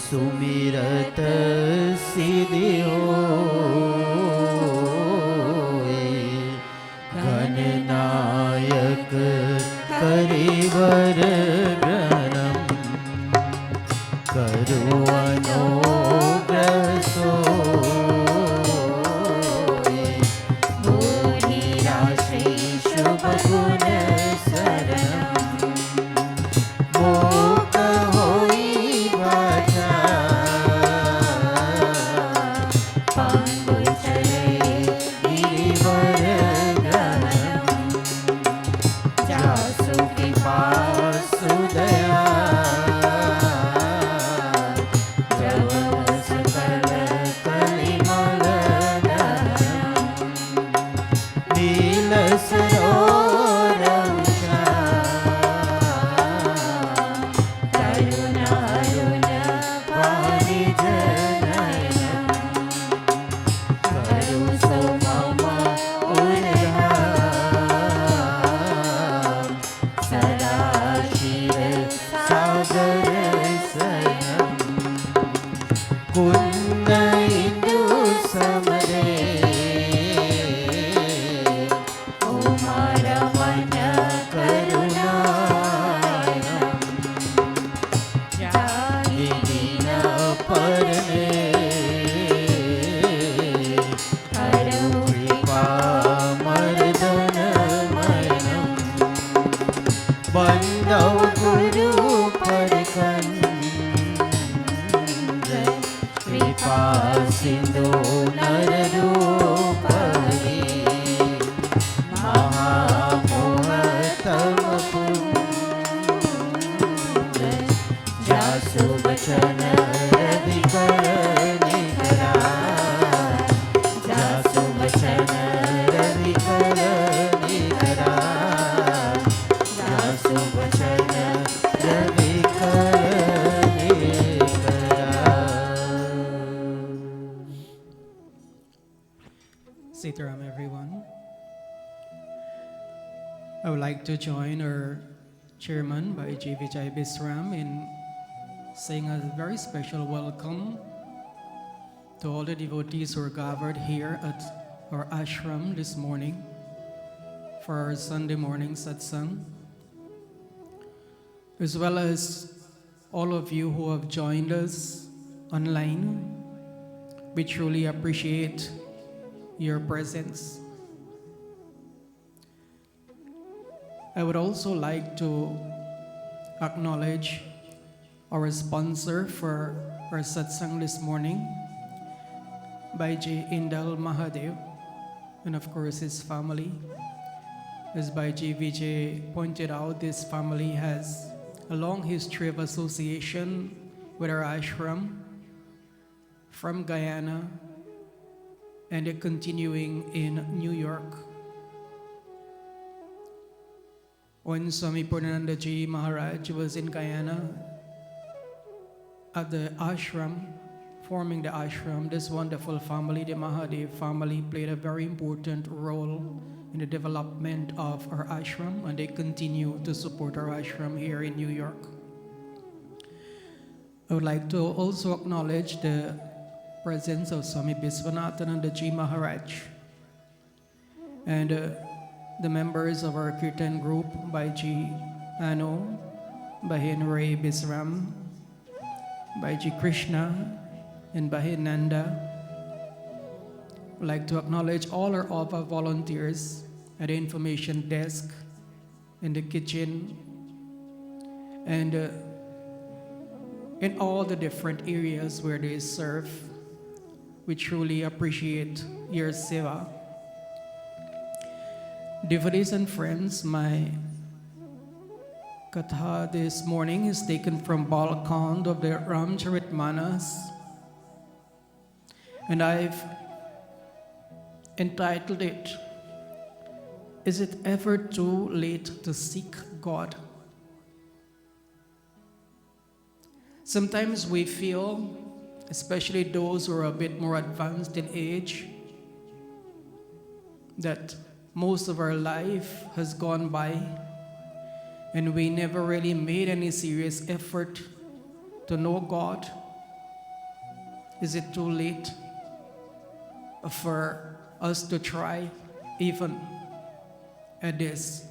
सुमिरत सिद्धि होए, गणनायक करिवर ग्रहणम, करु अनुग्रह सोए, बुधिराशि शुभ गुण शरणम, मोक होई वाचा, पांगु चले गिरिवर ग्रहणम, जासु कृपा सुदया, जव सकल कलिमल दहनम, नील सरोरंशा, करुणारुण वाणिज नयनम, करु सो मम उद्धार, सदा शिव सागर शयनम, कुंद इंदु समदे, उमारमन करुणायनम, जाहि दीन परमे, हरौ कृपा मर्दन मयनम, बंदौ गुरु परिकंद, कृपा सिंधु नर रूपहि, महामोहतम पुंज, जासु वचन रविकर निकरा, जासु वचन रविकर निकरा, जासु वचन Ravikar निकरा. Sitaram, everyone. I would like to join our chairman, Bhaiji Vijay Bisram, in saying a very special welcome to all the devotees who are gathered here at our ashram this morning for our Sunday morning satsang, as well as all of you who have joined us online. We truly appreciate your presence. I would also like to acknowledge our sponsor for our satsang this morning, Bhaiji Indal Mahadev, and of course his family. As Bhaiji Vijay pointed out, this family has a long history of association with our ashram from Guyana, and they're continuing in New York. When Swami Purnananda Ji Maharaj was in Guyana at the ashram, forming the ashram, this wonderful family, the Mahadev family, played a very important role in the development of our ashram, and they continue to support our ashram here in New York. I would like to also acknowledge the presence of Swami Shiveshwarananda Ji Maharaj and the members of our Kirtan group, Bhaiji Ano, Bahin Ray Bisram, Bhaiji Krishna, and Bahin Nanda. I'd like to acknowledge all our OVA volunteers at the information desk, in the kitchen, and in all the different areas where they serve. We truly appreciate your seva. Devotees and friends, my katha this morning is taken from Balakand of the Ramcharitmanas, and I've entitled it, "Is it ever too late to seek God?" Sometimes we feel, especially those who are a bit more advanced in age, that most of our life has gone by and we never really made any serious effort to know God Is it too late for us to try, even at this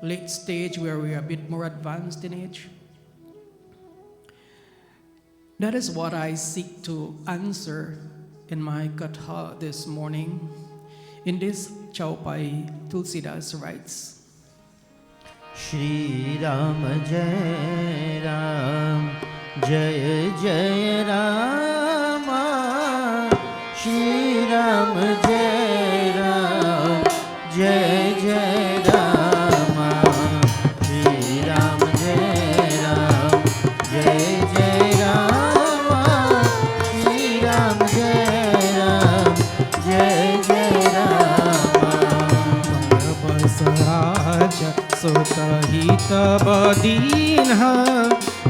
late stage where we are a bit more advanced in age? That is what I seek to answer in my katha this morning. In this Chaupai, Tulsidas writes, Shri Ram Jai Ram, Jai Jai Rama. Shri Ram Jai Ram, Jai Jai Rama. Shri Ram Jai Ram, Jai Jai Rama. Shri Ram Jai Ram, Jai Jai Rama. Basraj सुतहित Badin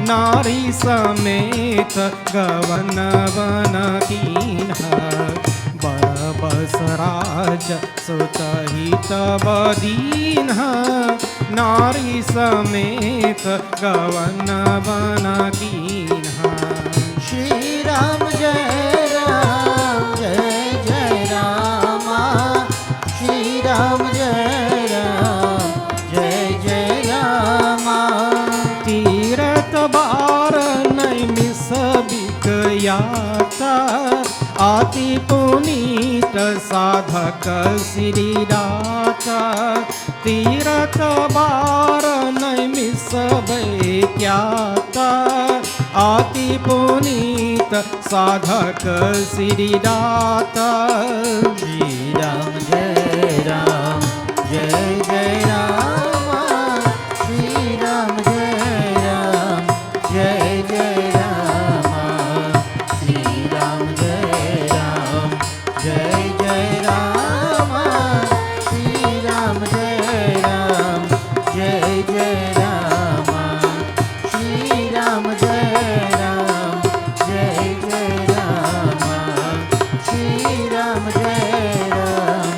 नारी समेत गवन one कीन बसराज सुतहित बदीन नारी समेत गवन one कीन Shri Ram Jai Ram, Jai Jai Rama. Shri Ram Jai Ram, Jai Jai Rama. Tirath बार नैमिष बिकयाता आति पुनीत साधक श्रीदाता तीरथ बार नैमिष बिकयाता आति पुनीत साधक श्रीदाता Shri Ram Jai Ram, Jai Jai Rama. Shri Ram Jai Ram, Jai Jai Rama. Shri Ram Jai Ram, Jai Jai Rama. Shri Ram Jai Ram, Jai Jai Rama. Shri Ram Jai Ram, Jai Jai Rama. Shri Ram Jai Ram,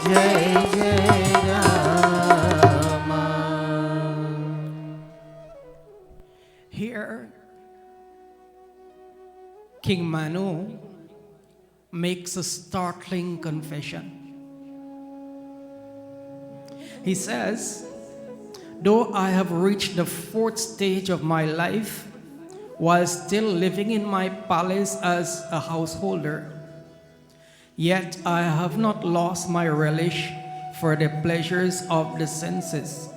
Jai Jai Rama. here King Manu makes a startling confession. He says, though I have reached the fourth stage of my life while still living in my palace as a householder, yet I have not lost my relish for the pleasures of the senses.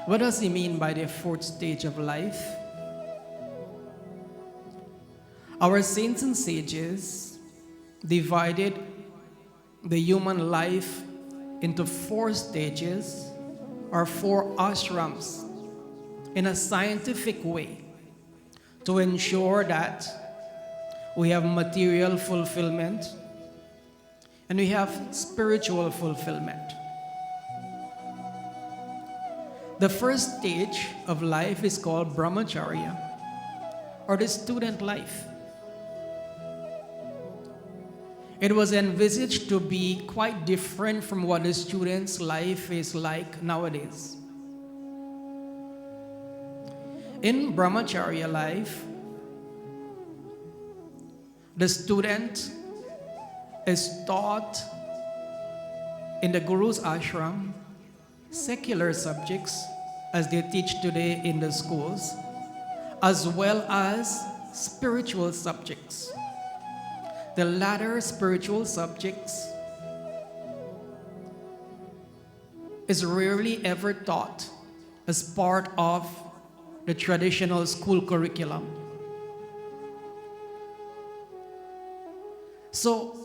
What does he mean by the fourth stage of life? Our saints and sages divided the human life into 4 stages or 4 ashrams in a scientific way to ensure that we have material fulfillment and we have spiritual fulfillment. The first stage of life is called brahmacharya, or the student life. It was envisaged to be quite different from what the student's life is like nowadays. In brahmacharya life, the student is taught in the Guru's ashram secular subjects as they teach today in the schools, as well as spiritual subjects. The latter spiritual subjects is rarely ever taught as part of the traditional school curriculum. So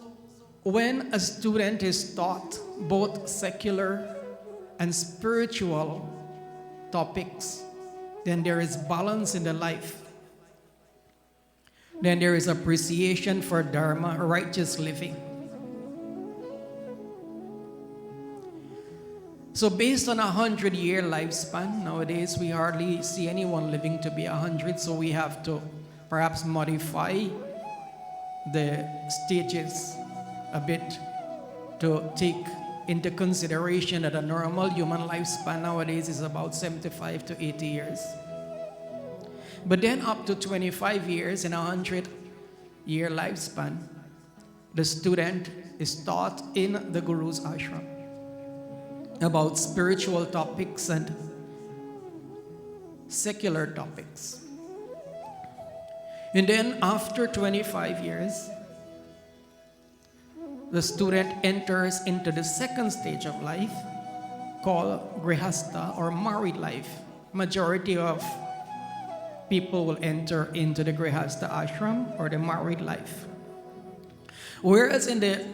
when a student is taught both secular and spiritual topics, then there is balance in the life. Then there is appreciation for dharma, righteous living. So based on 100-year lifespan, nowadays we hardly see anyone living to be 100, so we have to perhaps modify the stages a bit to take into consideration that a normal human lifespan nowadays is about 75 to 80 years. But then up to 25 years in a 100-year lifespan, the student is taught in the Guru's ashram about spiritual topics and secular topics. And then after 25 years, the student enters into the second stage of life called Grihastha or married life. Majority of people will enter into the Grihastha ashram or the married life. Whereas in the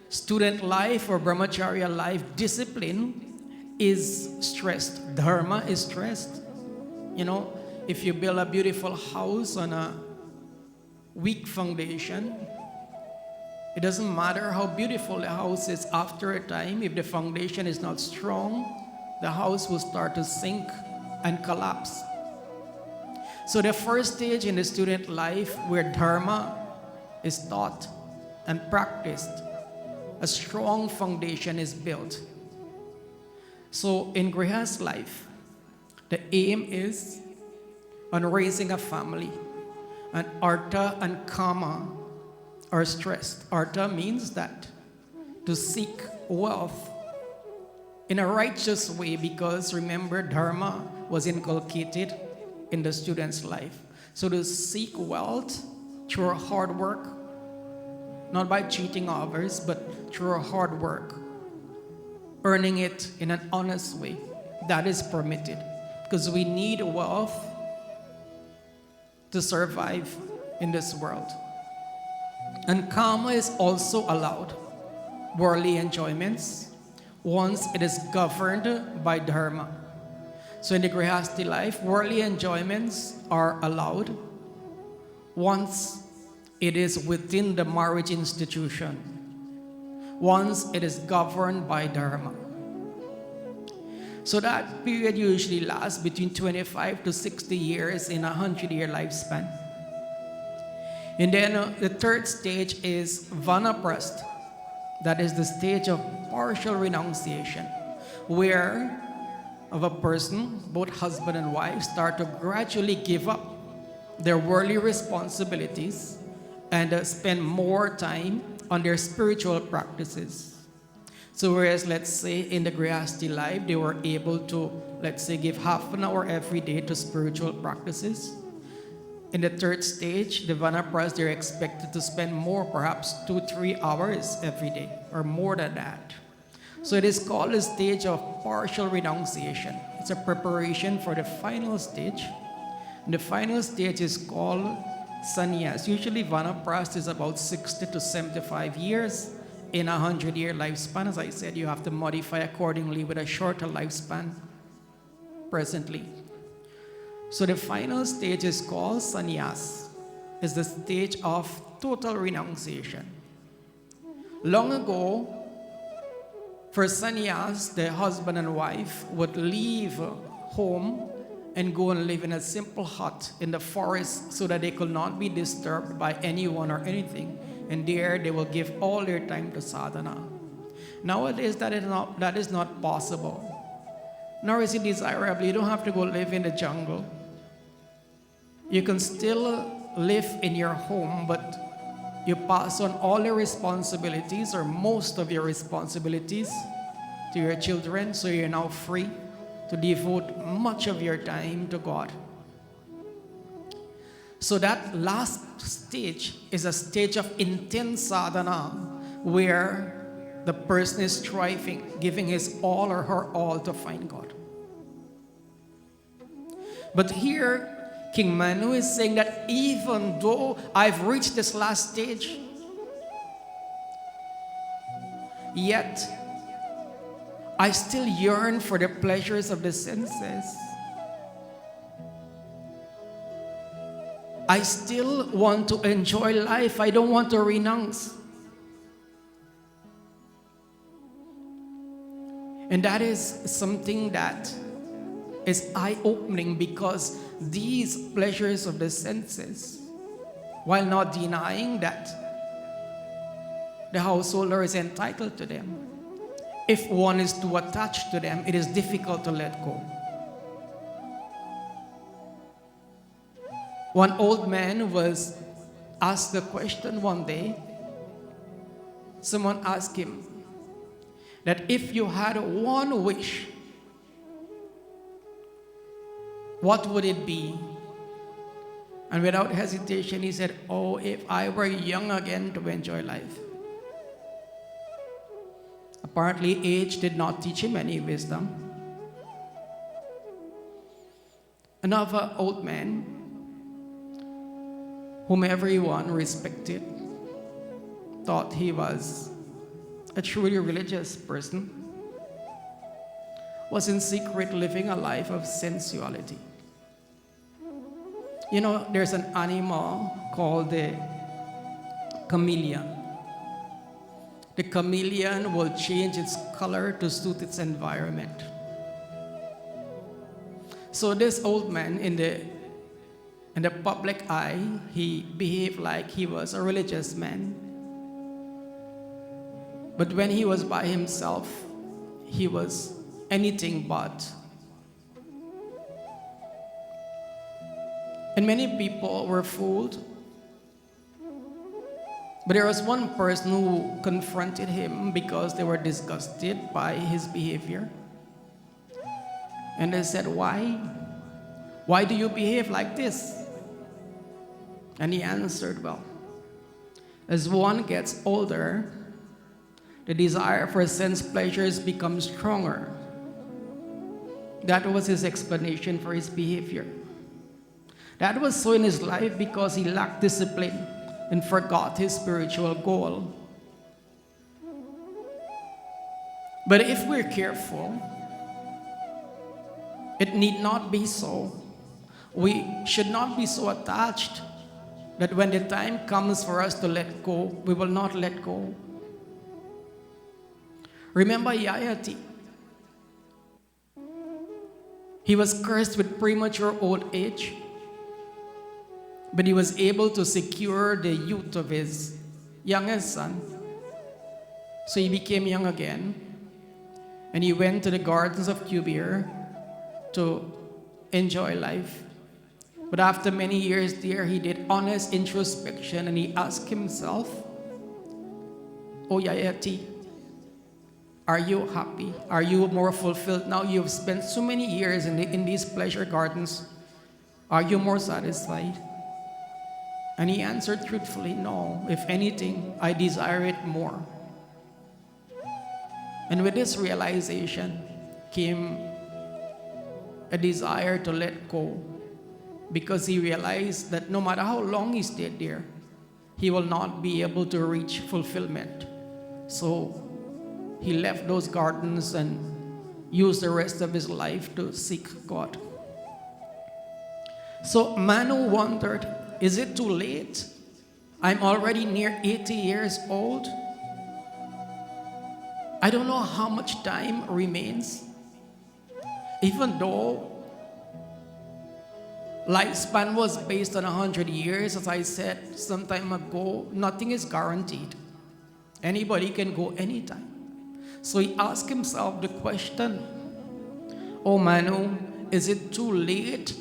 student life or brahmacharya life, discipline is stressed. Dharma is stressed. You know, if you build a beautiful house on a weak foundation, it doesn't matter how beautiful the house is, after a time, if the foundation is not strong, the house will start to sink and collapse. So the first stage in the student life where dharma is taught and practiced, a strong foundation is built. So in Grihastha life, the aim is on raising a family, and artha and kama are stressed. Artha means that to seek wealth in a righteous way, because remember, dharma was inculcated in the student's life. So to seek wealth through hard work, not by cheating others, but through hard work, earning it in an honest way, that is permitted, because we need wealth to survive in this world. And karma is also allowed, worldly enjoyments, once it is governed by dharma. So in the Grihastha life, worldly enjoyments are allowed once it is within the marriage institution, once it is governed by dharma. So that period usually lasts between 25 to 60 years in a 100-year lifespan. And then the third stage is vanaprastha. That is the stage of partial renunciation, where of a person, both husband and wife, start to gradually give up their worldly responsibilities and spend more time on their spiritual practices. So whereas, let's say, in the Grihastha life, they were able to, let's say, give half an hour every day to spiritual practices. In the third stage, the vanaprastha, they're expected to spend more, perhaps 2-3 hours every day, or more than that. So it is called a stage of partial renunciation. It's a preparation for the final stage. And the final stage is called sannyas. Usually vanaprastha is about 60 to 75 years in a 100-year lifespan. As I said, you have to modify accordingly with a shorter lifespan presently. So the final stage is called sannyas. It's the stage of total renunciation. Long ago, for sannyas, the husband and wife would leave home and go and live in a simple hut in the forest so that they could not be disturbed by anyone or anything. And there they will give all their time to sadhana. Nowadays, that is not possible. Nor is it desirable. You don't have to go live in the jungle. You can still live in your home, but you pass on all your responsibilities, or most of your responsibilities, to your children, so you're now free to devote much of your time to God. So that last stage is a stage of intense sadhana, where the person is striving, giving his all or her all to find God. But here, King Manu is saying that even though I've reached this last stage, yet I still yearn for the pleasures of the senses. I still want to enjoy life. I don't want to renounce. And that is something that is eye-opening, because these pleasures of the senses, while not denying that the householder is entitled to them, if one is too attached to them, it is difficult to let go. One old man was asked the question one day. Someone asked him that if you had one wish, what would it be? And without hesitation, he said, "Oh, if I were young again to enjoy life." Apparently, age did not teach him any wisdom. Another old man, whom everyone respected, thought he was a truly religious person, was in secret living a life of sensuality. You know, there's an animal called the chameleon. The chameleon will change its color to suit its environment. So this old man, in the public eye, he behaved like he was a religious man. But when he was by himself, he was anything but. And many people were fooled. But there was one person who confronted him because they were disgusted by his behavior. And they said, "Why? Why do you behave like this?" And he answered, "Well, as one gets older, the desire for sense pleasures becomes stronger." That was his explanation for his behavior. That was so in his life because he lacked discipline and forgot his spiritual goal. But if we're careful, it need not be so. We should not be so attached that when the time comes for us to let go, we will not let go. Remember Yayati. He was cursed with premature old age, but he was able to secure the youth of his youngest son. So he became young again, and he went to the gardens of Kubir to enjoy life. But after many years there, he did honest introspection and he asked himself, "Oh Yayati, are you happy? Are you more fulfilled now? You've spent so many years in these pleasure gardens. Are you more satisfied?" And he answered truthfully, "No. If anything, I desire it more." And with this realization came a desire to let go, because he realized that no matter how long he stayed there, he will not be able to reach fulfillment. So he left those gardens and used the rest of his life to seek God. So Manu wondered, is it too late? I'm already near 80 years old. I don't know how much time remains. Even though lifespan was based on 100 years, as I said some time ago, nothing is guaranteed. Anybody can go anytime. So he asked himself the question, "Oh Manu, is it too late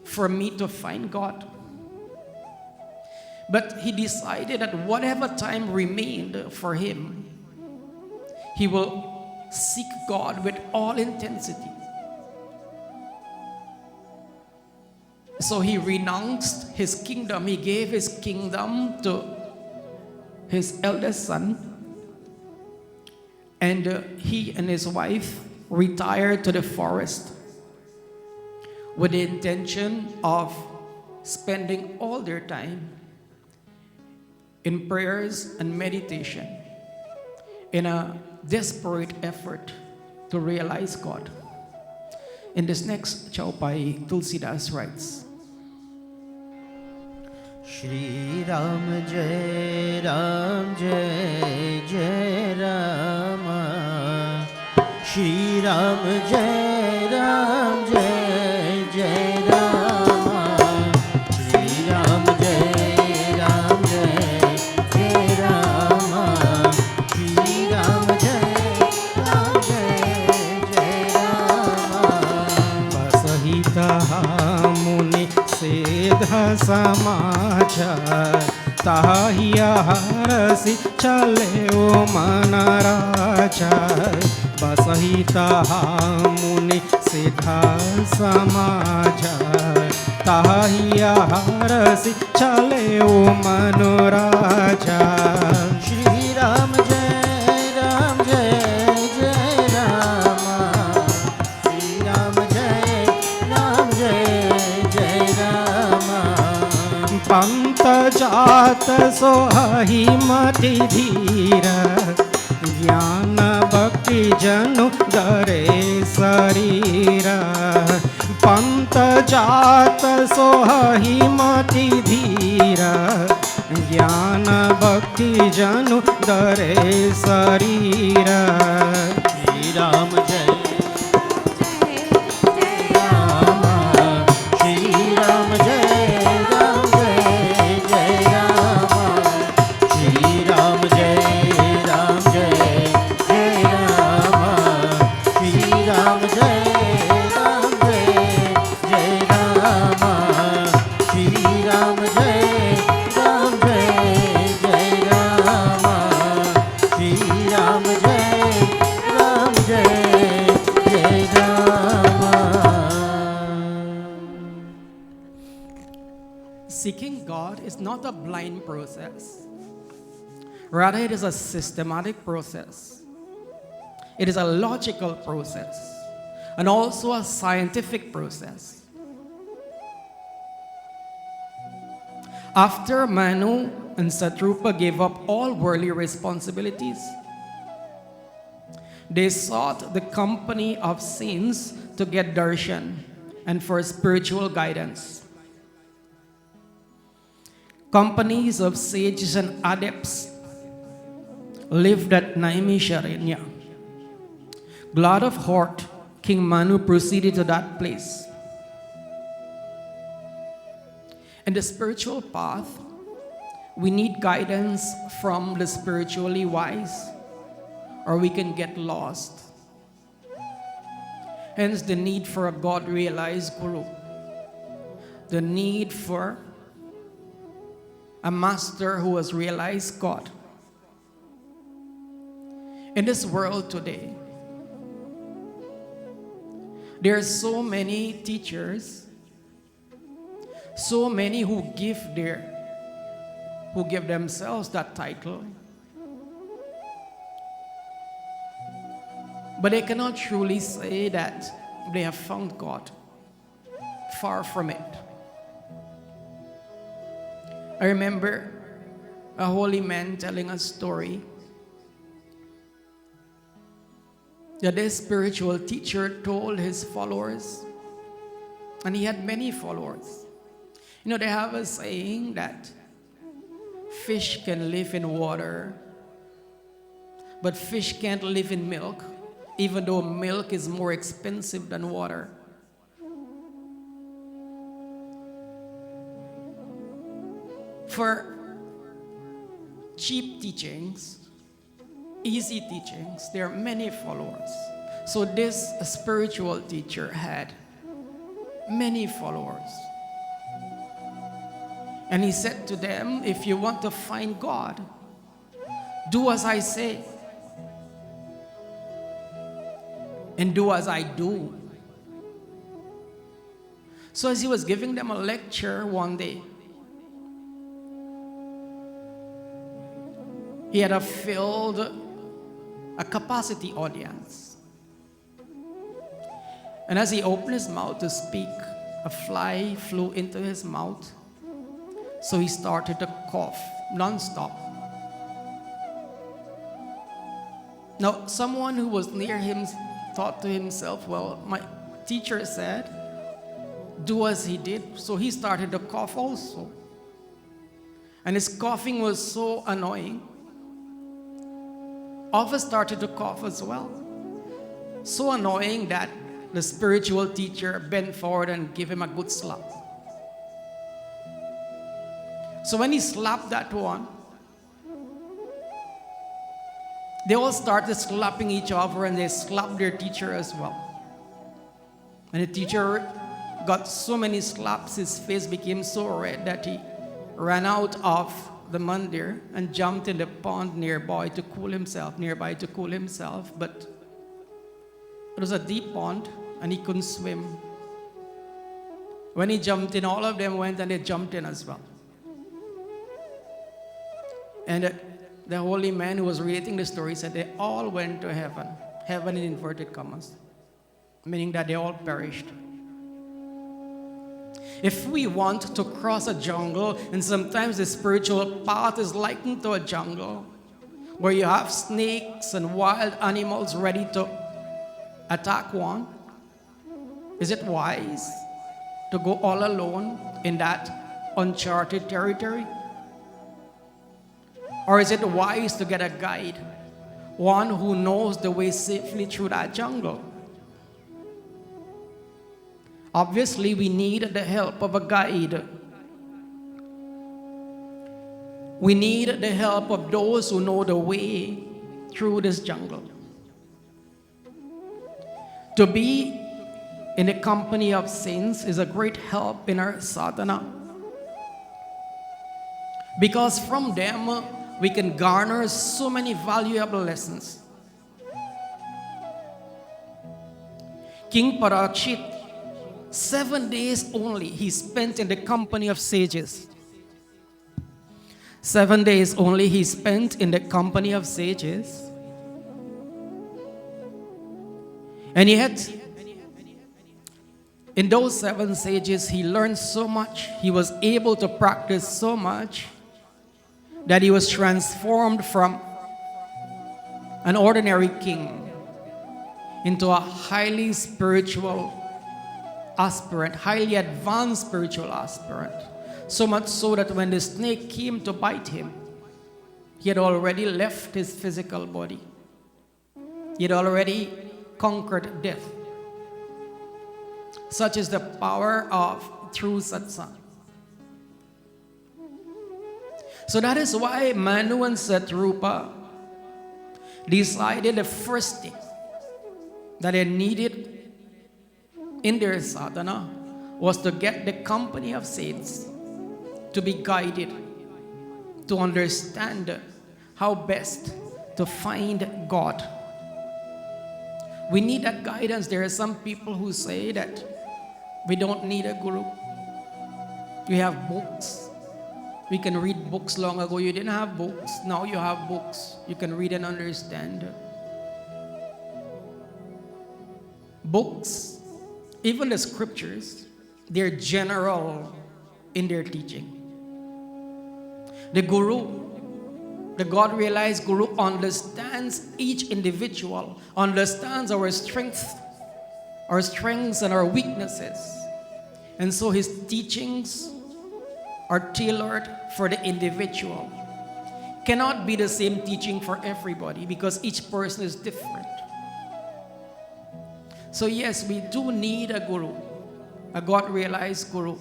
for me to find God?" But he decided that whatever time remained for him, he will seek God with all intensity. So he renounced his kingdom. He gave his kingdom to his eldest son. And he and his wife retired to the forest with the intention of spending all their time in prayers and meditation in a desperate effort to realize God. In this next chaupai, Tulsidas writes, Shri Ram Jai Ram Jai Jai Rama, Shri Ram Jai Ram Jai Jai Rama, Shri Ram Jai Ram Jai Jai Rama, Shri Ram Jai Ram Jai Jai Rama. बसहिता मुनि से सिद्ध समाज ताहिया हरसि चले ओ मन राजा बसहि तहा मुनि सिद्ध समाज ताहिया हरसि चले ओ मन राजा श्री राम जय राम जय जय राम श्री राम जय जय राम पंत जात सोहि मति धीर ज्ञान भक्ति जनु दरे शरीर पंत जात सोहि मति धीर ज्ञान भक्ति जनु दरे शरीर श्री राम जय राम श्री राम जय जय राम श्री राम जय जय राम श्री राम जय राम श्री राम जय जय राम श्री राम जय Ram. Seeking God is not a blind process. Rather, it is a systematic process. It is a logical process and also a scientific process. After Manu and Satrupa gave up all worldly responsibilities, they sought the company of saints to get darshan and for spiritual guidance. Companies of sages and adepts lived at Naimisharanya. Glad of heart, King Manu proceeded to that place. In the spiritual path, we need guidance from the spiritually wise, or we can get lost. Hence the need for a God-realized guru, the need for a master who has realized God. In this world today, there are so many teachers, so many who give themselves that title, but they cannot truly say that they have found God. Far from it. I remember a holy man telling a story that this spiritual teacher told his followers, and he had many followers. You know, they have a saying that fish can live in water, but fish can't live in milk, even though milk is more expensive than water. For cheap teachings, easy teachings, there are many followers. So this spiritual teacher had many followers. And he said to them, if you want to find God, do as I say. And do as I do. So as he was giving them a lecture one day, he had filled a capacity audience. And as he opened his mouth to speak, a fly flew into his mouth. So he started to cough non-stop. Now, someone who was near him thought to himself, well, my teacher said, do as he did. So he started to cough also. And his coughing was so annoying. Others started to cough as well. So annoying that the spiritual teacher bent forward and gave him a good slap. So when he slapped that one, they all started slapping each other, and they slapped their teacher as well. And the teacher got so many slaps, his face became so red that he ran out of the mandir and jumped in the pond nearby to cool himself, but it was a deep pond and he couldn't swim. When he jumped in, all of them went and they jumped in as well. And the holy man who was relating the story said they all went to heaven. Heaven in inverted commas, meaning that they all perished. If we want to cross a jungle, and sometimes the spiritual path is likened to a jungle, where you have snakes and wild animals ready to attack one, is it wise to go all alone in that uncharted territory? Or is it wise to get a guide, one who knows the way safely through that jungle? Obviously, we need the help of a guide. We need the help of those who know the way through this jungle. To be in the company of saints is a great help in our sadhana, because from them we can garner so many valuable lessons. King Parikshit, 7 days only he spent in the company of sages. 7 days only he spent in the company of sages. And yet, in those 7 sages, he learned so much. He was able to practice so much that he was transformed from an ordinary king into a highly spiritual aspirant, highly advanced spiritual aspirant. So much so that when the snake came to bite him, he had already left his physical body. He had already conquered death. Such is the power of true satsang. So that is why Manu and Satrupa decided the first thing that they needed in their sadhana was to get the company of saints, to be guided, to understand how best to find God. We need that guidance. There are some people who say that we don't need a guru. We have books. We can read books long ago. You didn't have books. Now you have books. You can read and understand. Books, even the scriptures, they're general in their teaching. The guru, the God-realized guru, understands each individual, understands our strengths and our weaknesses. And so his teachings are tailored for the individual. Cannot be the same teaching for everybody because each person is different. So yes, we do need a guru, a God-realized guru,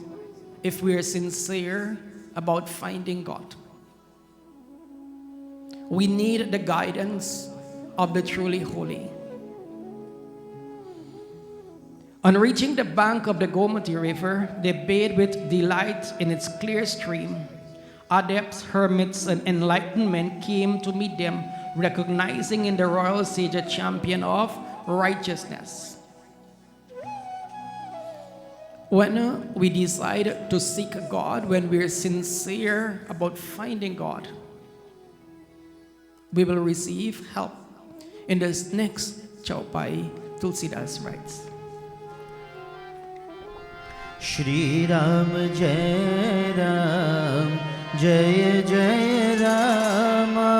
if we are sincere about finding God. We need the guidance of the truly holy. On reaching the bank of the Gomati River, they bathed with delight in its clear stream. Adepts, hermits, and enlightened men came to meet them, recognizing in the royal sage a champion of righteousness. When we decide to seek God, when we're sincere about finding God, we will receive help. In this next Chaupai, Tulsidas writes, Shri Ram Jai Ram, Jai Jai Rama.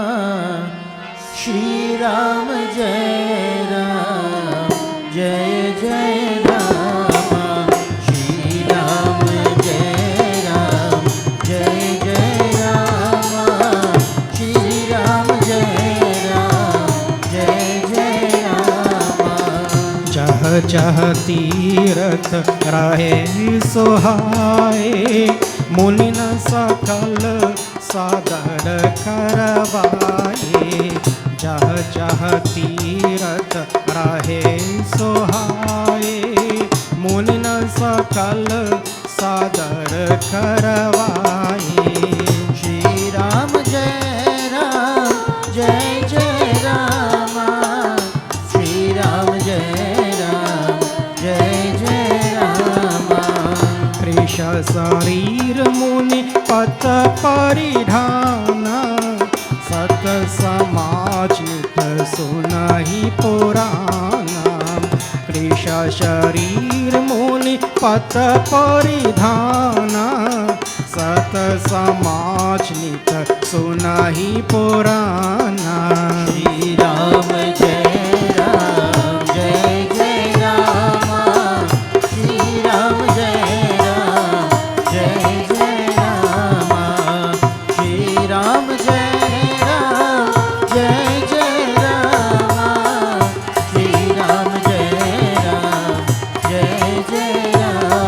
Shri Ram Jai Ram, Jai Jai Rama. Shri Ram Jai Ram, Jai Jai Rama. Shri Ram Jai Ram, Jai Jai Rama. जह जह तीरथ रहे सुहाए, मुनि न सकल सादर करवाए। जह जह तीरथ रहे सुहाए, मुनिन सकल सादर करवाए। श्री राम जय जय राम, श्री राम जय जय राम। कृश शरीर मुनि पत परिधान, सत समाज नित सुनहि पुराना। कृश शरीर मुनि पत परिधान, सत समाज नित सुनहि पुराना। श्री राम जय जय राम, श्री राम जय जय राम, श्री राम जय जय राम, श्री राम जय जय राम,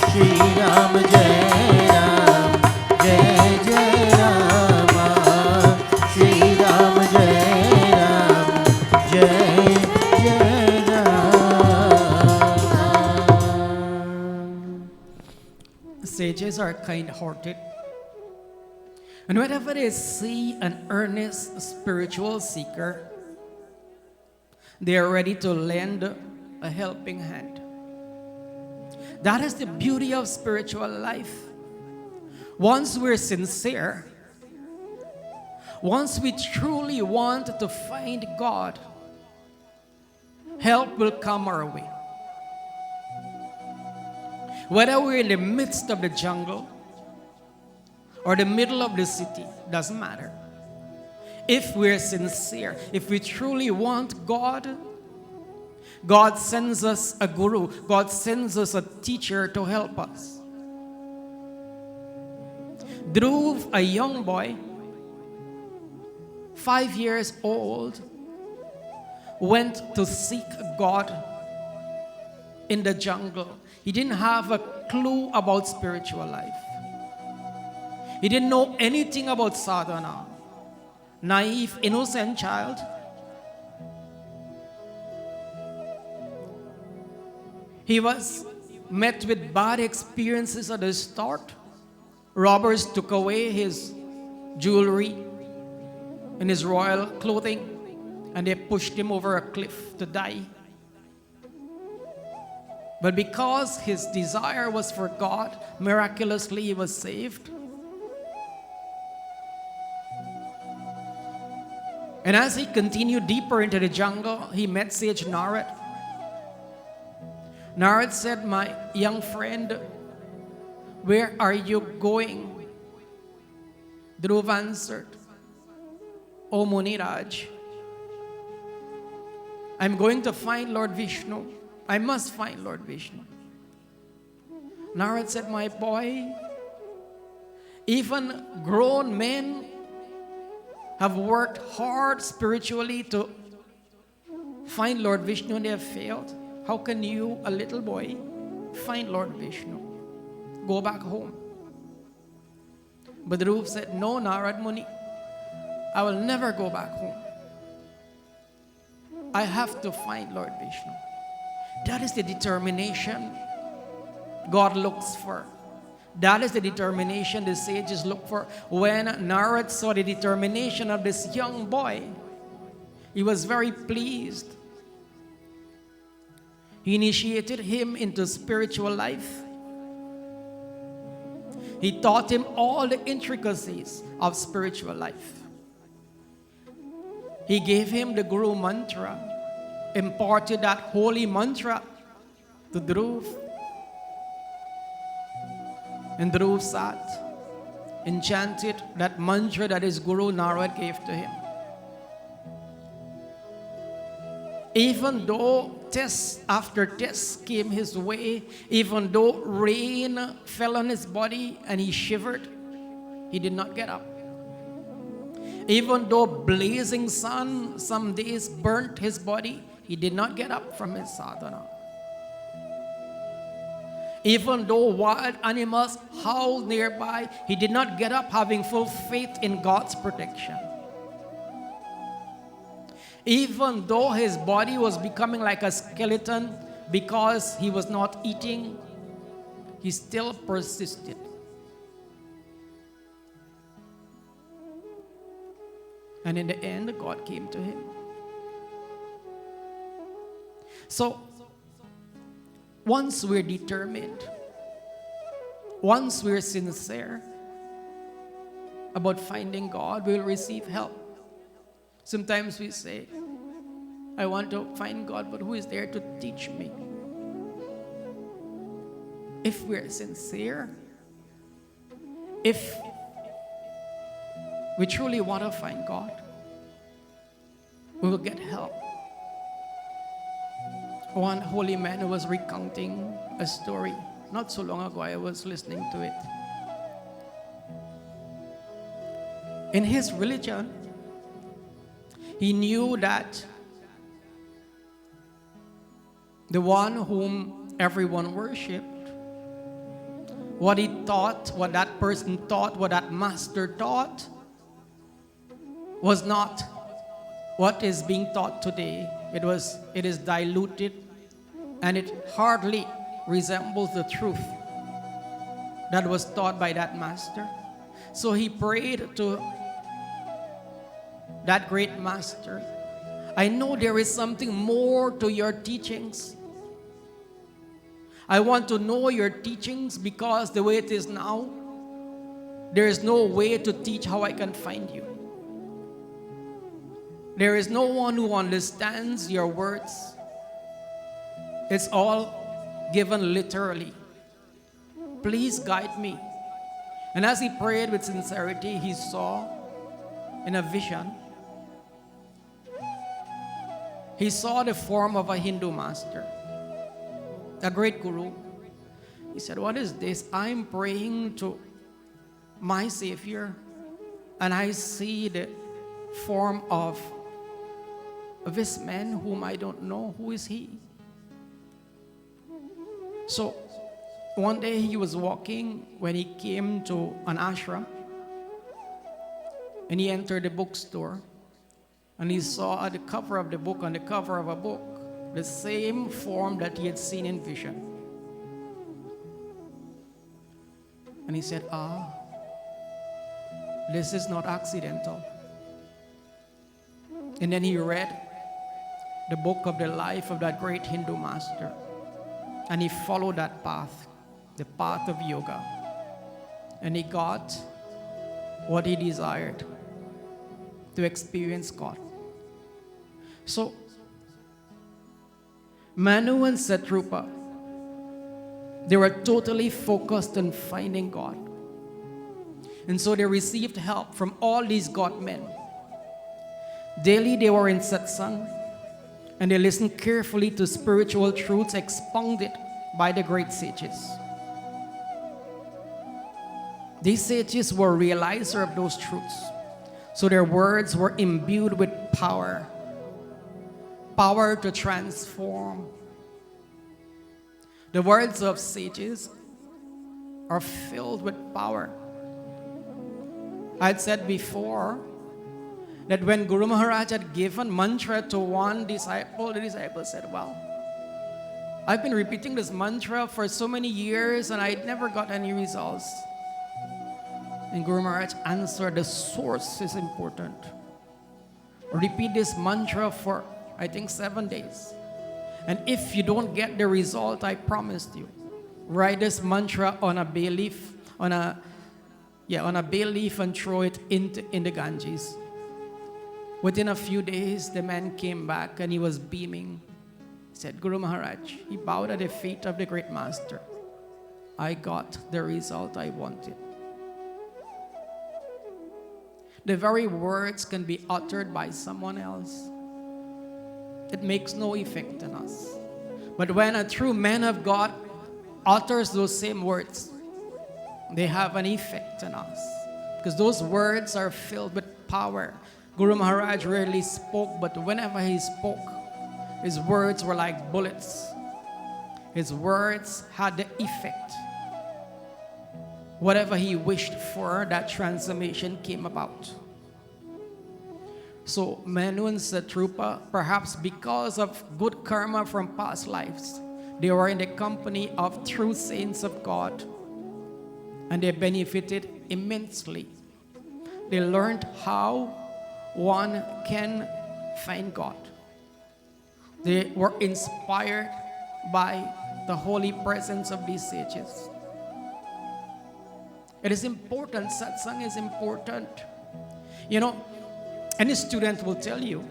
श्री राम जय जय राम, श्री राम जय जय Ram. Sages are kind-hearted, and whenever they see an earnest spiritual seeker, they are ready to lend a helping hand. That is the beauty of spiritual life. Once we're sincere, once we truly want to find God, help will come our way. Whether we're in the midst of the jungle or the middle of the city, doesn't matter. If we're sincere, if we truly want God, God sends us a guru, God sends us a teacher to help us. Dhruv, a young boy, 5 years old, went to seek God in the jungle. He didn't have a clue about spiritual life. He didn't know anything about sadhana. Naive, innocent child. He was met with bad experiences at the start. Robbers took away his jewelry and his royal clothing, and they pushed him over a cliff to die. But because his desire was for God, miraculously he was saved. And as he continued deeper into the jungle, he met sage Narad. Narad said, "My young friend, where are you going?" Dhruv answered, "O Muniraj, I'm going to find Lord Vishnu. I must find Lord Vishnu." Narad said, "My boy, even grown men have worked hard spiritually to find Lord Vishnu and they have failed. How can you, a little boy, find Lord Vishnu? Go back home." But Dhruv said, "No, Narad Muni, I will never go back home. I have to find Lord Vishnu." That is the determination God looks for. That is the determination the sages look for. When Narad saw the determination of this young boy, he was very pleased. He initiated him into spiritual life. He taught him all the intricacies of spiritual life. He gave him the Guru mantra, imparted that holy mantra to Dhruv. And Dhruv sat and chanted that mantra that his Guru Narad gave to him. Even though test after test came his way, even though rain fell on his body and he shivered, he did not get up. Even though blazing sun some days burnt his body, he did not get up from his sadhana. Even though wild animals howled nearby, he did not get up, having full faith in God's protection. Even though his body was becoming like a skeleton because he was not eating, he still persisted. And in the end, God came to him. So, once we're determined, once we're sincere about finding God, we'll receive help. Sometimes we say, I want to find God, but who is there to teach me? If we're sincere, if we truly want to find God, we will get help. One holy man was recounting a story. Not so long ago, I was listening to it. In his religion, he knew that the one whom everyone worshipped, what he taught, what that person taught, what that master taught, was not what is being taught today. It is diluted, and it hardly resembles the truth that was taught by that master. So he prayed to that great master, I know there is something more to your teachings. I want to know your teachings, because the way it is now, there is no way to teach how I can find you. There is no one who understands your words. It's all given literally. Please guide me. And as he prayed with sincerity, he saw in a vision, he saw the form of a Hindu master, a great guru. He said, what is this? I'm praying to my Savior, and I see the form of this man whom I don't know. Who is he? So one day he was walking when he came to an ashram, and he entered the bookstore, and he saw at the cover of the book, on the cover of a book, the same form that he had seen in vision. And he said, this is not accidental. And then he read the book of the life of that great Hindu master, and he followed that path, the path of yoga, and he got what he desired, to experience God. So Manu and Satrupa, they were totally focused on finding God. And so they received help from all these God men. Daily they were in satsang, and they listened carefully to spiritual truths expounded by the great sages. These sages were realizer of those truths, so their words were imbued with power to transform. The words of sages are filled with power. I'd said before that when Guru Maharaj had given mantra to one disciple, the disciple said, well, I've been repeating this mantra for so many years and I never got any results. And Guru Maharaj answered, the source is important. Repeat this mantra for, I think, 7 days. And if you don't get the result I promised you, write this mantra on a bay leaf, on a bay leaf, and throw it in the Ganges. Within a few days, the man came back and he was beaming. He said, Guru Maharaj, he bowed at the feet of the great master. I got the result I wanted. The very words can be uttered by someone else. It makes no effect on us. But when a true man of God utters those same words, they have an effect on us, because those words are filled with power. Guru Maharaj rarely spoke, but whenever he spoke, his words were like bullets. His words had the effect. Whatever he wished for, that transformation came about. So Manu and Satrupa, perhaps because of good karma from past lives, They were in the company of true saints of God, and they benefited immensely. They learned how one can find God. They were inspired by the holy presence of these sages. It is important, satsang is important. You know, any student will tell you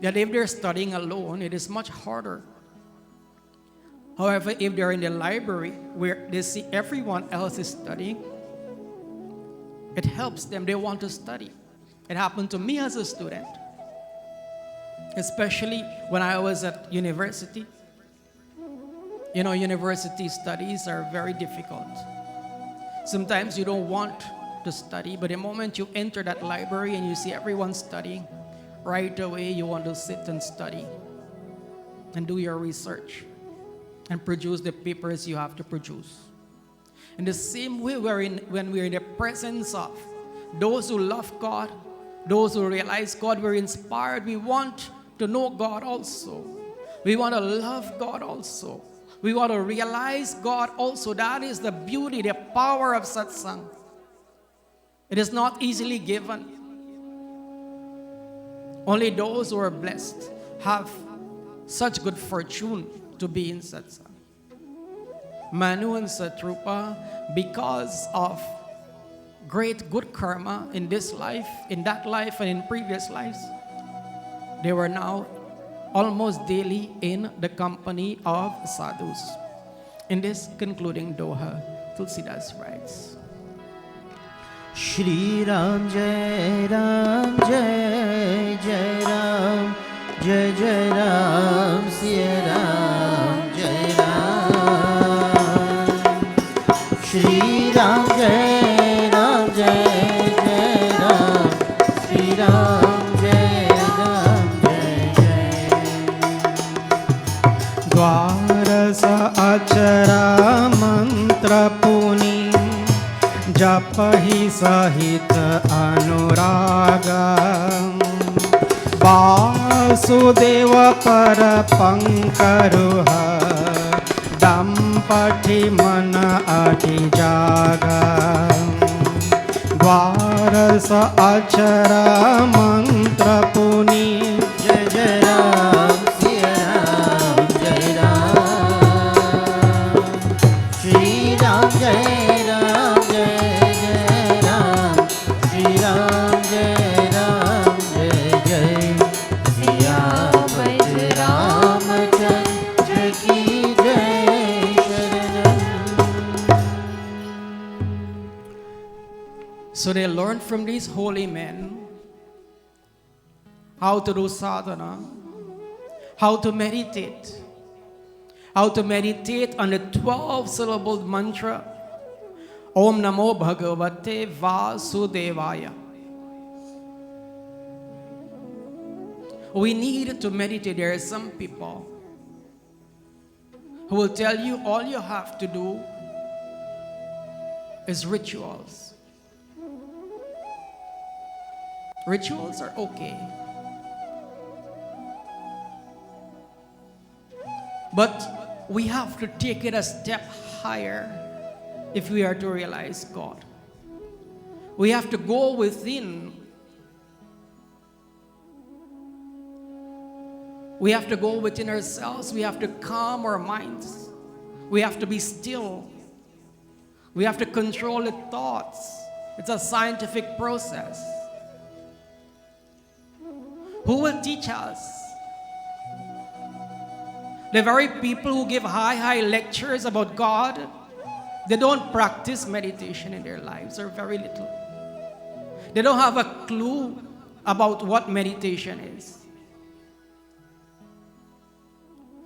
that if they're studying alone, it is much harder. However, if they're in the library where they see everyone else is studying, it helps them. They want to study. It happened to me as a student, especially when I was at university. You know, university studies are very difficult. Sometimes you don't want to study, but the moment you enter that library and you see everyone studying, right away you want to sit and study and do your research and produce the papers you have to produce. In the same way, when we're in the presence of those who love God, those who realize God, we're inspired. We want to know God also. We want to love God also. We want to realize God also. That is the beauty, the power of satsang. It is not easily given. Only those who are blessed have such good fortune to be in satsang. Manu and Satrupa, because of great good karma in this life, in that life, and in previous lives, they were now almost daily in the company of sadhus. In this concluding doha, Tulsidas writes, Shri Ram Jai Ram Jai Jai Ram Jai Jai Ram Siya Ram Jai Ram Shri Ram Jai Ram Jai Jai Ram Shri Ram Jai Ram Jai Jai द्वारस अचरा मंत्र पुनि जपहि सहित अनुराग वासुदेव पर पंकरुह दंपति मन अति जागा द्वारस अचरा मंत्र पुनि Jai Jai Ram Siya Ram Jai Ram Shri Ram Jai Ram Jai Jai Ram Shri Ram Jai Ram Jai Jai Siyapat Ramchandra Ki Jai Sharanam. so they learned from these holy men how to do sadhana, how to meditate on the 12-syllabled mantra, Om Namo Bhagavate Vasudevaya. We need to meditate. There are some people who will tell you all you have to do is rituals. Rituals are okay. But we have to take it a step higher if we are to realize God. We have to go within. We have to go within ourselves. We have to calm our minds. We have to be still. We have to control the thoughts. It's a scientific process. Who will teach us? The very people who give high lectures about God, they don't practice meditation in their lives, or very little. They don't have a clue about what meditation is.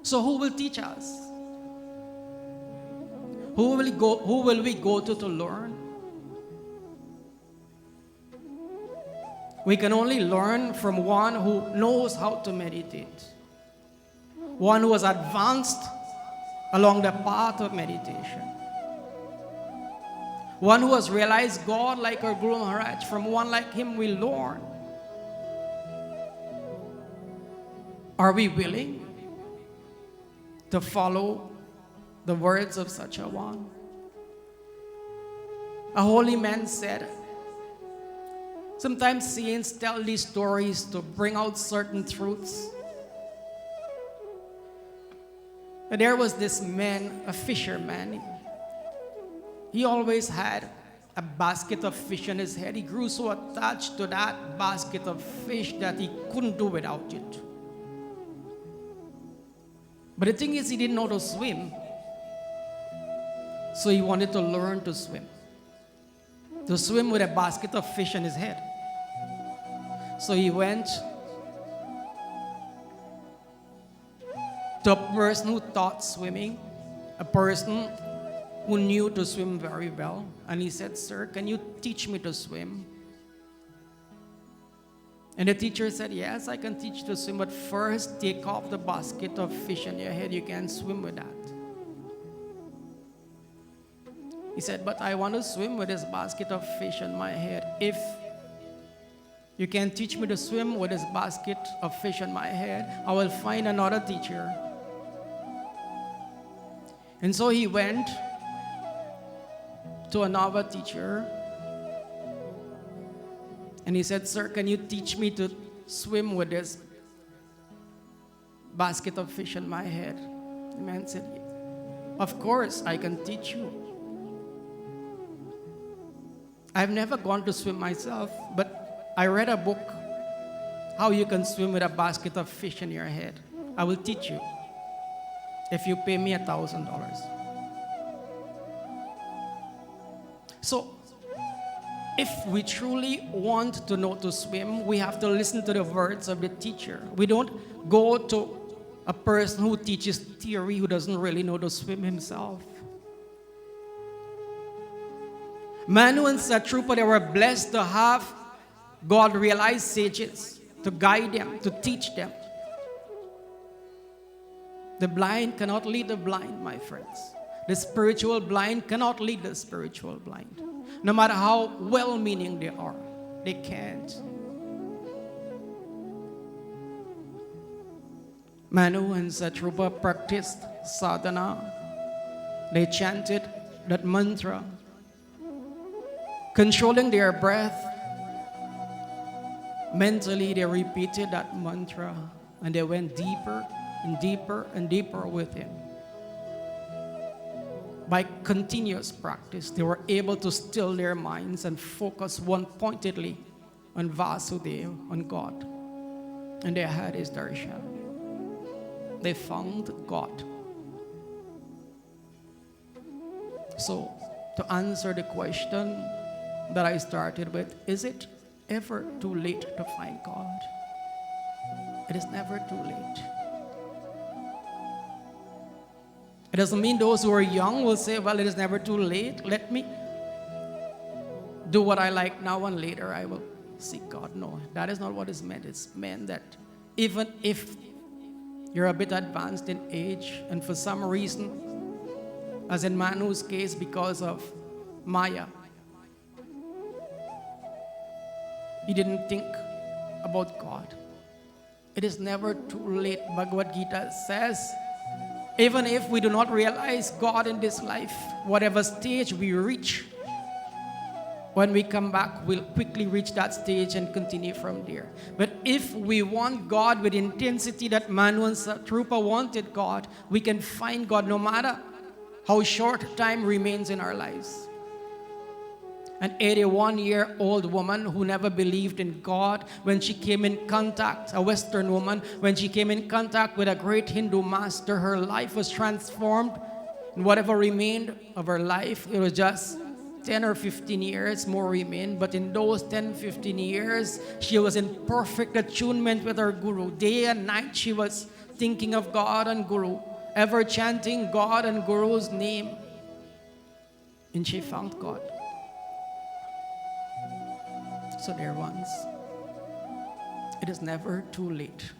So who will teach us? Who will we go to learn? We can only learn from one who knows how to meditate. One who has advanced along the path of meditation. One who has realized God like our Guru Maharaj. From one like him we learn. Are we willing? to follow the words of such a one. A holy man said, sometimes saints tell these stories to bring out certain truths. And there was this man, a fisherman. He always had a basket of fish on his head. He grew so attached to that basket of fish that he couldn't do without it. But the thing is, he didn't know to swim. So he wanted to learn to swim. To swim with a basket of fish on his head. So he went to a person who taught swimming, a person who knew to swim very well. And he said, "Sir, can you teach me to swim?" And the teacher said, "Yes, I can teach you to swim, but first take off the basket of fish on your head. You can't swim with that." He said, "But I want to swim with this basket of fish on my head. If you can teach me to swim with this basket of fish on my head, I will find another teacher." And so he went to another teacher. And he said, "Sir, can you teach me to swim with this basket of fish on my head?" The man said, "Of course, I can teach you. I've never gone to swim myself, but I read a book, how you can swim with a basket of fish in your head. I will teach you if you pay me $1,000. So, if we truly want to know to swim, we have to listen to the words of the teacher. We don't go to a person who teaches theory who doesn't really know to swim himself. Manu and Satrupa, they were blessed to have God-realized sages to guide them, to teach them. The blind cannot lead the blind, my friends. The spiritual blind cannot lead the spiritual blind. No matter how well-meaning they are, they can't. Manu and Satrupa practiced sadhana. They chanted that mantra, controlling their breath. Mentally, they repeated that mantra, and they went deeper and deeper and deeper within. By continuous practice, they were able to still their minds and focus one-pointedly on Vasudeva, on God. And they had his darshan. They found God. So, to answer the question that I started with, is it ever too late to find God? It is never too late. It doesn't mean those who are young will say, well, it is never too late. Let me do what I like now and later I will seek God. No, that is not what is meant. It's meant that even if you're a bit advanced in age and for some reason, as in Manu's case, because of Maya, he didn't think about God. It is never too late. Bhagavad Gita says, even if we do not realize God in this life, whatever stage we reach, when we come back, we'll quickly reach that stage and continue from there. But if we want God with intensity that Manu and Satrupa wanted God, we can find God no matter how short time remains in our lives. An 81-year-old woman who never believed in God, when she came in contact, a Western woman, when she came in contact with a great Hindu master, her life was transformed. And whatever remained of her life, it was just 10 or 15 years more remained. But in those 10, 15 years, she was in perfect attunement with her Guru. Day and night, she was thinking of God and Guru, ever chanting God and Guru's name. And she found God. So dear ones, it is never too late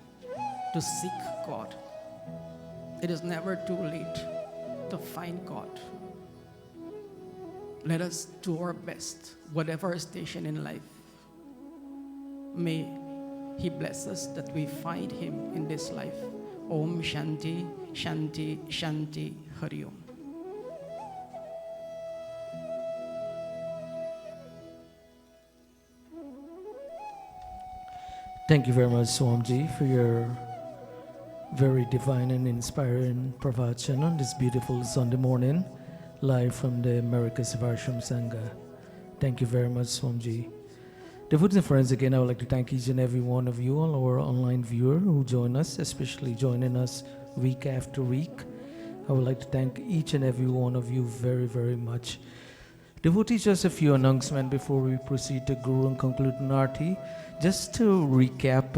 to seek God. It is never too late to find God. Let us do our best, whatever station in life. May He bless us that we find Him in this life Om Shanti, Shanti, Shanti, Hari Om. Thank you very much, Swamiji, for your very divine and inspiring pravachan on this beautiful Sunday morning, live from the Americas of Ashram Sangha. Thank you very much, Swamiji. Devotees and friends, again, I would like to thank each and every one of you, all our online viewers who join us, especially joining us week after week. I would like to thank each and every one of you very, very much. Devotees, just a few announcements before we proceed to Guru and conclude Narti. Just to recap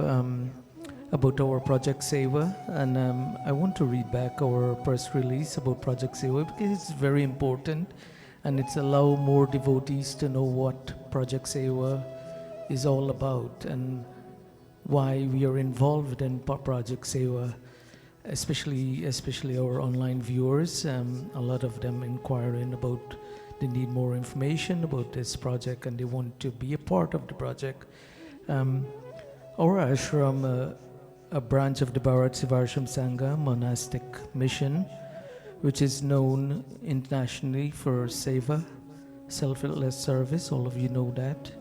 about our Project Seva, and I want to read back our press release about Project Seva because it's very important and it's allow more devotees to know what Project Seva is all about and why we are involved in Project Seva, especially our online viewers. A lot of them inquiring about, they need more information about this project and they want to be a part of the project. Our ashram, a branch of the Bharat Sivarsham Sangha monastic mission, which is known internationally for seva, selfless service, all of you know that.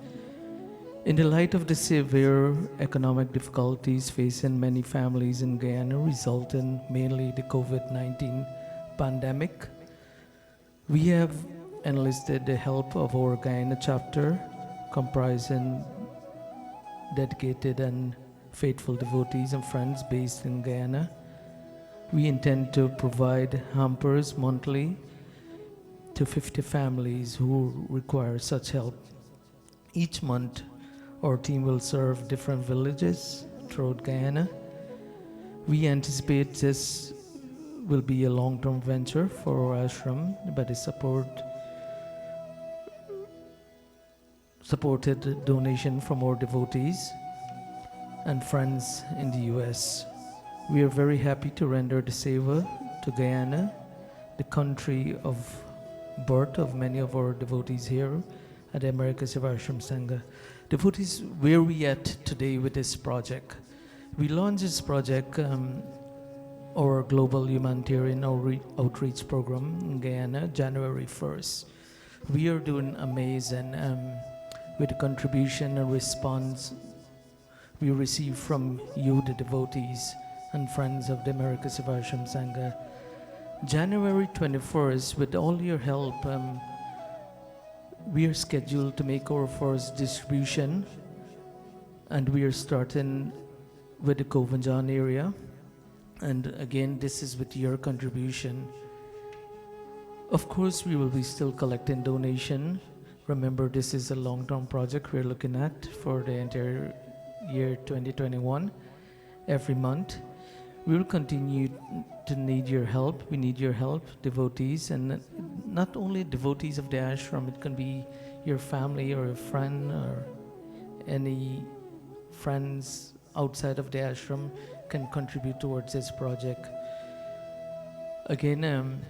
In the light of the severe economic difficulties facing many families in Guyana, resulting mainly the COVID-19 pandemic, we have enlisted the help of our Guyana chapter, comprising dedicated and faithful devotees and friends based in Guyana. We intend to provide hampers monthly to 50 families who require such help. Each month, our team will serve different villages throughout Guyana. We anticipate this will be a long-term venture for our ashram by the supported donation from our devotees and friends in the US. We are very happy to render the seva to Guyana, the country of birth of many of our devotees here at the Americas of Ashram Sangha. Devotees, where are we at today with this project? We launched this project, our Global Humanitarian Outreach Program in Guyana, January 1st. We are doing amazing with the contribution and response we receive from you, the devotees and friends of the Americas of Ashram Sangha. January 21st, with all your help, we are scheduled to make our first distribution, and we are starting with the Kovanjan area. And again, this is with your contribution. Of course, we will be still collecting donation. Remember, this is a long-term project we're looking at for the entire year 2021. Every month, we will continue to need your help. We need your help, devotees, and not only devotees of the ashram. It can be your family or a friend or any friends outside of the ashram can contribute towards this project. Again,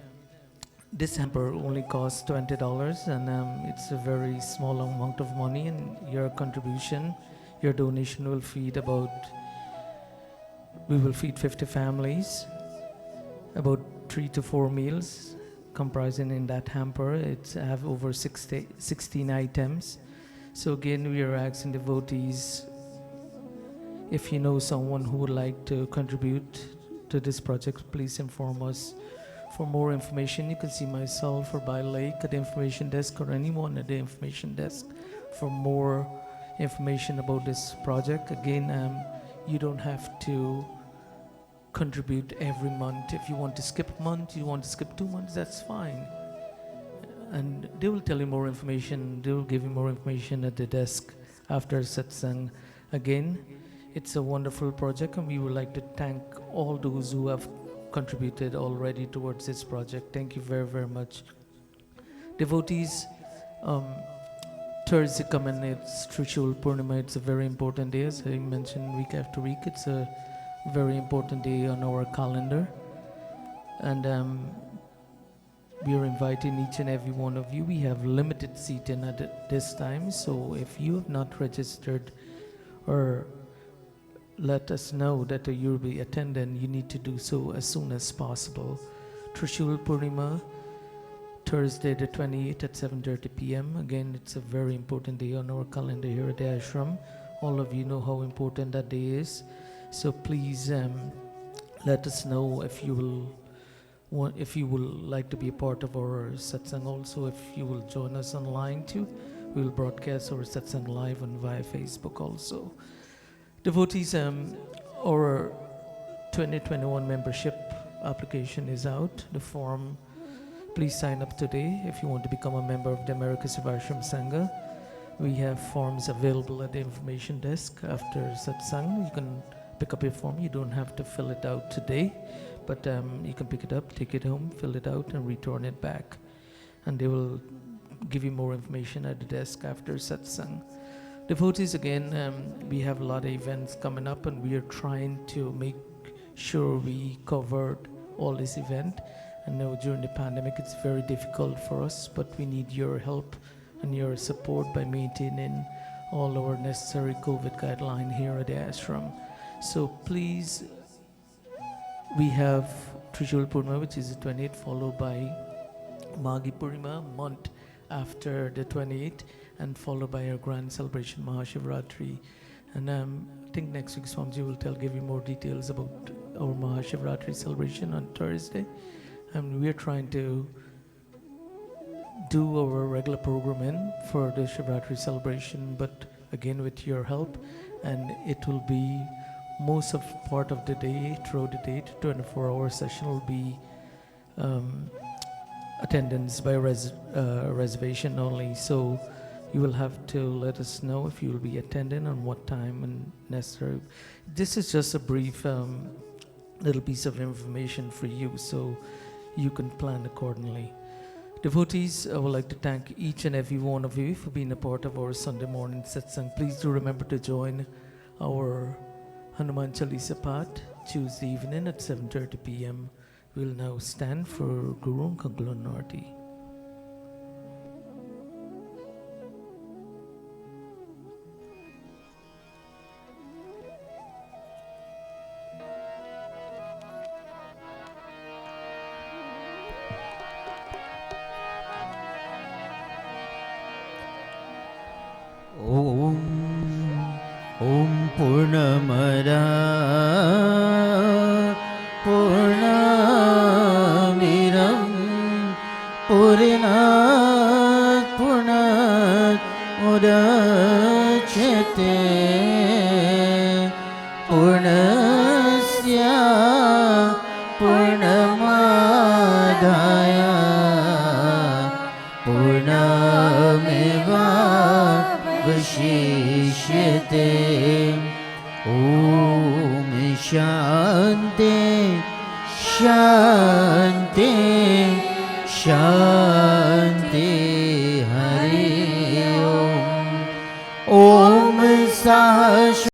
this hamper only costs $20, and it's a very small amount of money, and your contribution, your donation will feed we will feed 50 families, about 3 to 4 meals, comprising in that hamper. It's have over 16 items. So again, we are asking devotees, if you know someone who would like to contribute to this project, please inform us. For more information, you can see myself or by Lake at the information desk, or anyone at the information desk for more information about this project. Again, you don't have to contribute every month. If you want to skip a month, you want to skip 2 months, that's fine. And they will tell you more information. They will give you more information at the desk after satsang. Again, it's a wonderful project, and we would like to thank all those who have contributed already towards this project. Thank you very, very much. Devotees, Thursday coming, it's Trishul Purnima. It's a very important day, as I mentioned week after week. It's a very important day on our calendar, and we are inviting each and every one of you. We have limited seating at this time, so if you have not registered or let us know that you'll be attending, you need to do so as soon as possible. Trishul Purnima, Thursday the 28th at 7:30 p.m. Again, it's a very important day on our calendar here at the ashram. All of you know how important that day is. So please let us know if you will like to be a part of our satsang. Also, if you will join us online too, we will broadcast our satsang live and via Facebook also. Devotees, our 2021 membership application is out. The form, please sign up today if you want to become a member of the America Sivashram Sangha. We have forms available at the information desk after satsang. You can pick up your form. You don't have to fill it out today, but you can pick it up, take it home, fill it out, and return it back. And they will give you more information at the desk after satsang. Devotees, again, we have a lot of events coming up, and we are trying to make sure we covered all this event. I know during the pandemic it's very difficult for us, but we need your help and your support by maintaining all our necessary COVID guidelines here at the ashram. So please, we have Trishul Purnima, which is the 28th, followed by Maghi Purnima, month after the 28th, and followed by our grand celebration, Mahashivratri. And I think next week Swamiji will give you more details about our Mahashivratri celebration on Thursday. And we are trying to do our regular programming for the Shivratri celebration, but again with your help, and it will be most of part of the day, throughout the day, 24-hour session will be attendance by reservation only. So you will have to let us know if you will be attending and what time and necessary. This is just a brief little piece of information for you, so you can plan accordingly. Devotees, I would like to thank each and every one of you for being a part of our Sunday morning satsang. Please do remember to join our Hanuman Chalisa Path Tuesday evening at 7:30 p.m. We'll now stand for Guru Kangalanarti. Om Purnamada Purnamiram Purnat Purnat Udachyate Purnasya Purnamadaya Purnameva Vashishyate. Om Shanti Shanti Shanti Hari Om Om Sahasra